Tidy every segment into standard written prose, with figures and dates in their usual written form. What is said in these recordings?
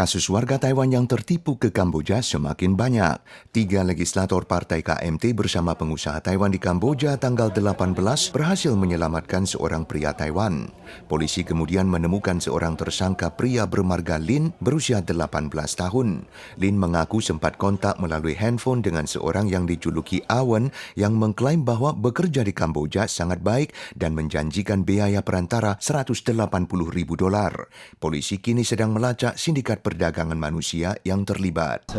Kasus warga Taiwan yang tertipu ke Kamboja semakin banyak. 3 legislator Partai KMT bersama pengusaha Taiwan di Kamboja tanggal 18 berhasil menyelamatkan seorang pria Taiwan. Polisi kemudian menemukan seorang tersangka pria bermarga Lin berusia 18 tahun. Lin mengaku sempat kontak melalui handphone dengan seorang yang dijuluki Awen yang mengklaim bahwa bekerja di Kamboja sangat baik dan menjanjikan biaya perantara $180,000. Polisi kini sedang melacak sindikat perdagangan manusia yang terlibat.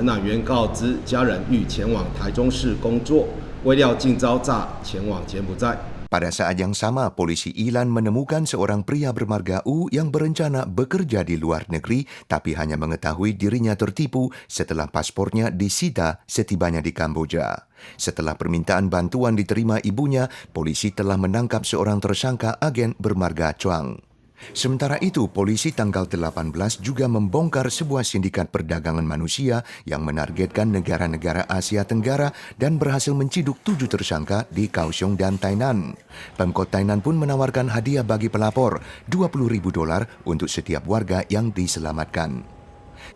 Pada saat yang sama, polisi Ilan menemukan seorang pria bermarga U yang berencana bekerja di luar negeri tapi hanya mengetahui dirinya tertipu setelah paspornya disita setibanya di Kamboja. Setelah permintaan bantuan diterima ibunya, polisi telah menangkap seorang tersangka agen bermarga Chuang. Sementara itu, polisi tanggal 18 juga membongkar sebuah sindikat perdagangan manusia yang menargetkan negara-negara Asia Tenggara dan berhasil menciduk 7 tersangka di Kaohsiung dan Tainan. Pemkot Tainan pun menawarkan hadiah bagi pelapor, $20,000 untuk setiap warga yang diselamatkan.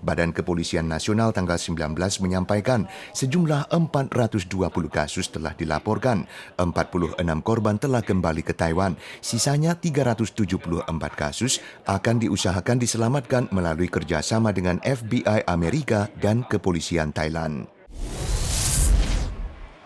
Badan Kepolisian Nasional tanggal 19 menyampaikan sejumlah 420 kasus telah dilaporkan, 46 korban telah kembali ke Taiwan, sisanya 374 kasus akan diusahakan diselamatkan melalui kerjasama dengan FBI Amerika dan Kepolisian Thailand.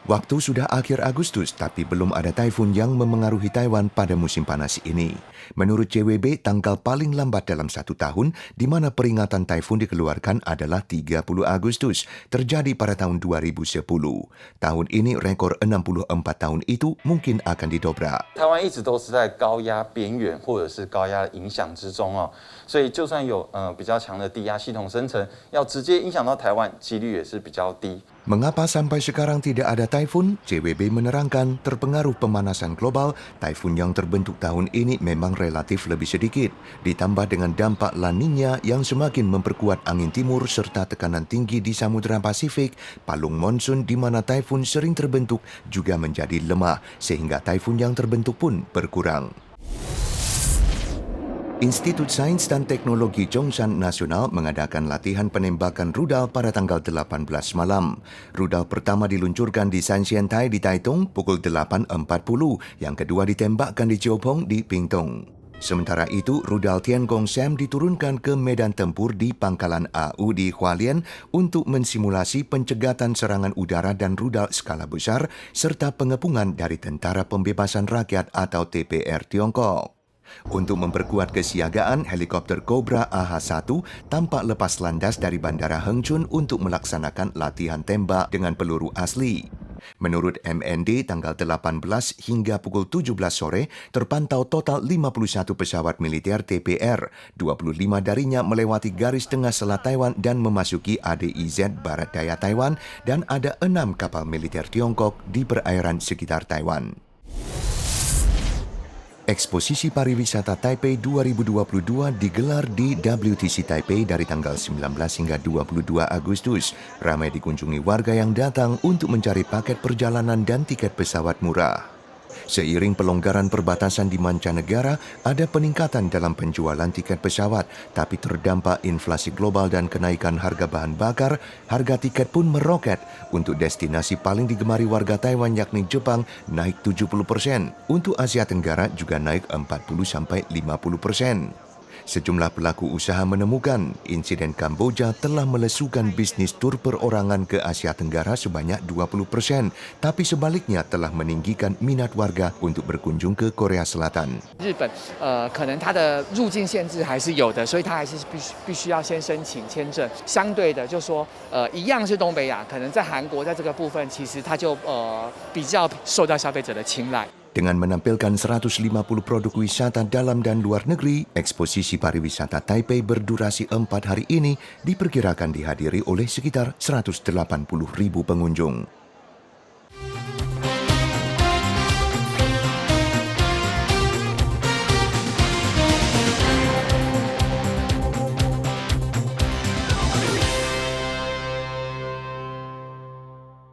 Waktu sudah akhir Agustus, tapi belum ada taifun yang memengaruhi Taiwan pada musim panas ini. Menurut CWB, tanggal paling lambat dalam 1 tahun, di mana peringatan taifun dikeluarkan adalah 30 Agustus, terjadi pada tahun 2010. Tahun ini, rekor 64 tahun itu mungkin akan didobrak. Taiwan 一直都是在高压边缘或者是高压的影响之中哦，所以就算有比较强的低压系统生成，要直接影响到台湾，几率也是比较低。 Mengapa sampai sekarang tidak ada taifun? CWB menerangkan terpengaruh pemanasan global, taifun yang terbentuk tahun ini memang relatif lebih sedikit. Ditambah dengan dampak La Niña yang semakin memperkuat angin timur serta tekanan tinggi di Samudra Pasifik, palung monsun di mana taifun sering terbentuk juga menjadi lemah, sehingga taifun yang terbentuk pun berkurang. Institut Sains dan Teknologi Zhongshan Nasional mengadakan latihan penembakan rudal pada tanggal 18 malam. Rudal pertama diluncurkan di Sanxiantai di Taitung pukul 8.40, yang kedua ditembakkan di Jiopong di Pingtung. Sementara itu, rudal Tiangong Sam diturunkan ke medan tempur di Pangkalan AU di Hualien untuk mensimulasi pencegatan serangan udara dan rudal skala besar serta pengepungan dari Tentara Pembebasan Rakyat atau TPR Tiongkok. Untuk memperkuat kesiagaan, helikopter Cobra AH-1 tampak lepas landas dari Bandara Hengchun untuk melaksanakan latihan tembak dengan peluru asli. Menurut MND, tanggal 18 hingga pukul 17 sore, terpantau total 51 pesawat militer TPR, 25 darinya melewati garis tengah selat Taiwan dan memasuki ADIZ barat daya Taiwan, dan ada 6 kapal militer Tiongkok di perairan sekitar Taiwan. Eksposisi Pariwisata Taipei 2022 digelar di WTC Taipei dari tanggal 19 hingga 22 Agustus. Ramai dikunjungi warga yang datang untuk mencari paket perjalanan dan tiket pesawat murah. Seiring pelonggaran perbatasan di mancanegara, ada peningkatan dalam penjualan tiket pesawat, tapi terdampak inflasi global dan kenaikan harga bahan bakar, harga tiket pun meroket. Untuk destinasi paling digemari warga Taiwan yakni Jepang naik 70%, untuk Asia Tenggara juga naik 40-50%. Sejumlah pelaku usaha menemukan insiden Kamboja telah melesukan bisnis tur perorangan ke Asia Tenggara sebanyak 20%, tapi sebaliknya telah meninggikan minat warga untuk berkunjung ke Korea Selatan. 日本可能它的入境限制还是有的，所以它还是必须要先申请签证。相对的，就说一样是东北亚，可能在韩国在这个部分，其实它就比较受到消费者的青睐。 Dengan menampilkan 150 produk wisata dalam dan luar negeri, eksposisi pariwisata Taipei berdurasi 4 hari ini diperkirakan dihadiri oleh sekitar 180.000 pengunjung.